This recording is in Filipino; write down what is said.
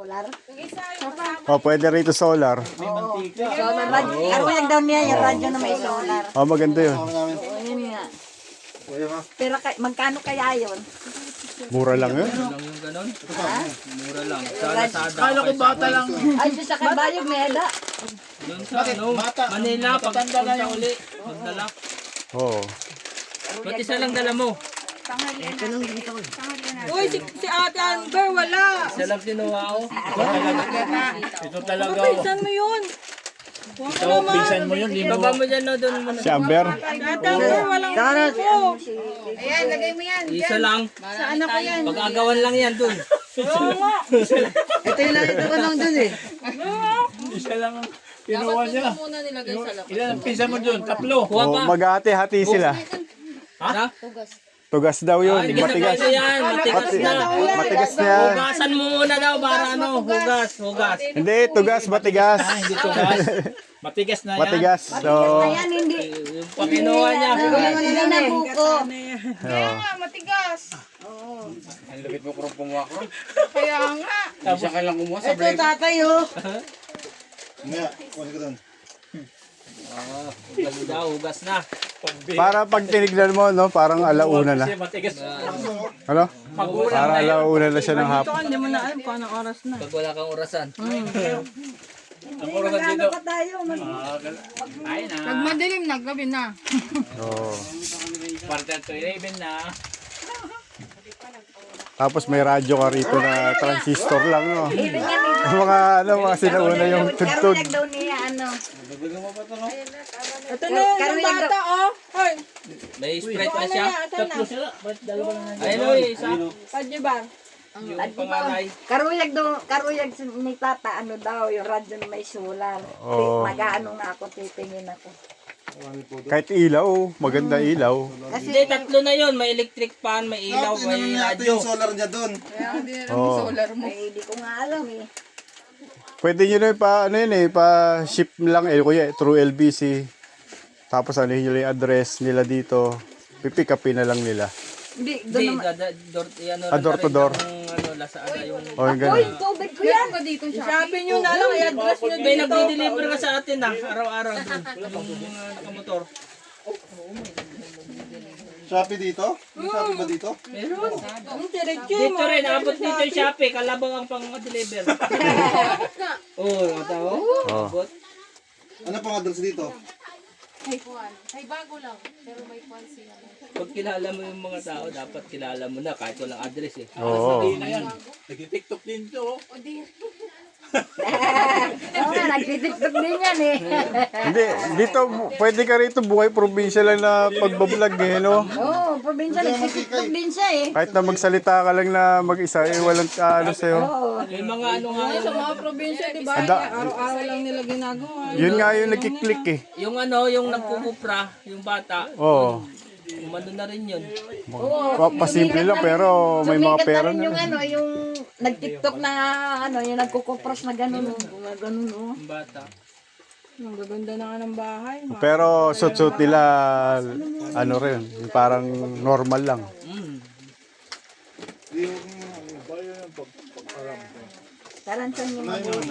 solar. Oh, pwede rito solar. May mantika. So, may radyo. Karuyag daw niya yung radyo na may solar. Oh, maganda yun. Oo, yun nga. Pero magkano kaya yun? Mura lang yun. Mura lang yung ganon. Mura lang. Sa Lazada. Kala ko bata lang. Ay, doon sa Kabayog, Meda. Doon sa Manila, pagpunta uli. Magdala. Oo. Ba't isa lang dala mo? Uy, si Ate Amber, wala. Isa lang kinuha ko. Ito talaga. Pinsan mo yun. Ito, pinsan mo yun. Baba mo dyan na doon muna. Si Amber. Ate Amber, walang po. Ayan, lagay mo yan. Isa lang. Saan ako yan? Pag-agawan lang yan doon. Ito yung lalito ko lang dun eh. Isa lang ang kinuha niya. Ilan ang pinsan mo dun? Tatlo. Kuha pa. Oh, maghati-hati sila. Ha? Tugas daw yun. Hindi na Matigas. pwede yan. Matigas na. Matigas na yan. Hugasan mo muna daw para ano. Hugas. Hindi, tugas, matigas. Hindi to guys. Matigas na yan. Matigas. So, Ayan, hindi. Yung pakinuha niya. Hindi na buko. oh. Ang lupit mo kung kumuha ko. Kaya nga. Isa ka lang kumuha sa Ito blade. tatay oh. Hugas daw. Hugas na. Para pag tinignan mo, no, parang alauna na. Kasi matigas. Ano? Parang alauna na siya ng Ito hapon. hindi mo na alam kung anong oras na. Pag wala kang orasan. Ang orasan dito. Pa tayo. Ay na. Pag madilim, naggabi na. Oo. Parte to 11 na. Tapos may radyo ka rito na transistor lang, no? Mga sinauna yung tugtog. Karuyag daw niya, ano. Ito na yung ng bata, oh. Hoy, May Sprite pa ano siya. yan? Ito na. Sila, ba't dalawa na lang? Ayun o, isa. Pajibar. Yung panganay. Karuyag ni tata, ano daw, yung radyo na may solar. Oo. Mag-ano nga ako, titingin ako. Kahit ilaw, maganda ilaw. Hindi, tatlo na yon. May electric fan, may ilaw, may radyo. solar niya doon. Oo. Ay, hindi ko nga alam eh. Pwede nyo na pa-ship lang kuya, through LBC. Tapos ano yun yung address nila dito. Pipick upin na lang nila. Hindi, doon Hindi, naman. Door to door. Ano, Lazada yung... O yung Uy, ganun. tubig ko yan. Sabi nyo na lang, i-address nyo May dito. nagdi-deliver ka sa atin araw-araw. Yung mga nakamotor. Shopee dito? May Shopee ba dito? Meron. Ang diretso, Dito rin, abot dito yung Shopee. Kalabang ang pang-deliver. Oo, mga tao. Oh. Abot. Ano pang address dito? Pag kilala mo yung mga tao, dapat kilala mo na kahit walang address eh. Oo. Hindi na yan. Nag-tiktok din to. Oo nga, nagtitiktok din yan eh. Hindi, dito pwede ka rito buhay probinsya lang na pagbablog eh, no? Oo, probinsya, nagtitiktok din siya eh. Kahit na magsalita ka lang na mag-isa, walang ano sa'yo. May mga ano nga Sa mga probinsya, di ba? Anda. Araw-araw lang nila ginagawa. Yun nga yung nagkiklik eh. yung ano, yung nagkukupra, yung bata, Oo. umano na rin yun. Pasimple lang pero may mga Sumikat pera na rin na. yung ano, yung nagtiktok na ano, yung nagkukupros na gano'n. Gano'n oh. Yung bata. Ang gaganda na nga ng bahay. Pero suit nila ano rin, yung parang normal lang. Taransan niyo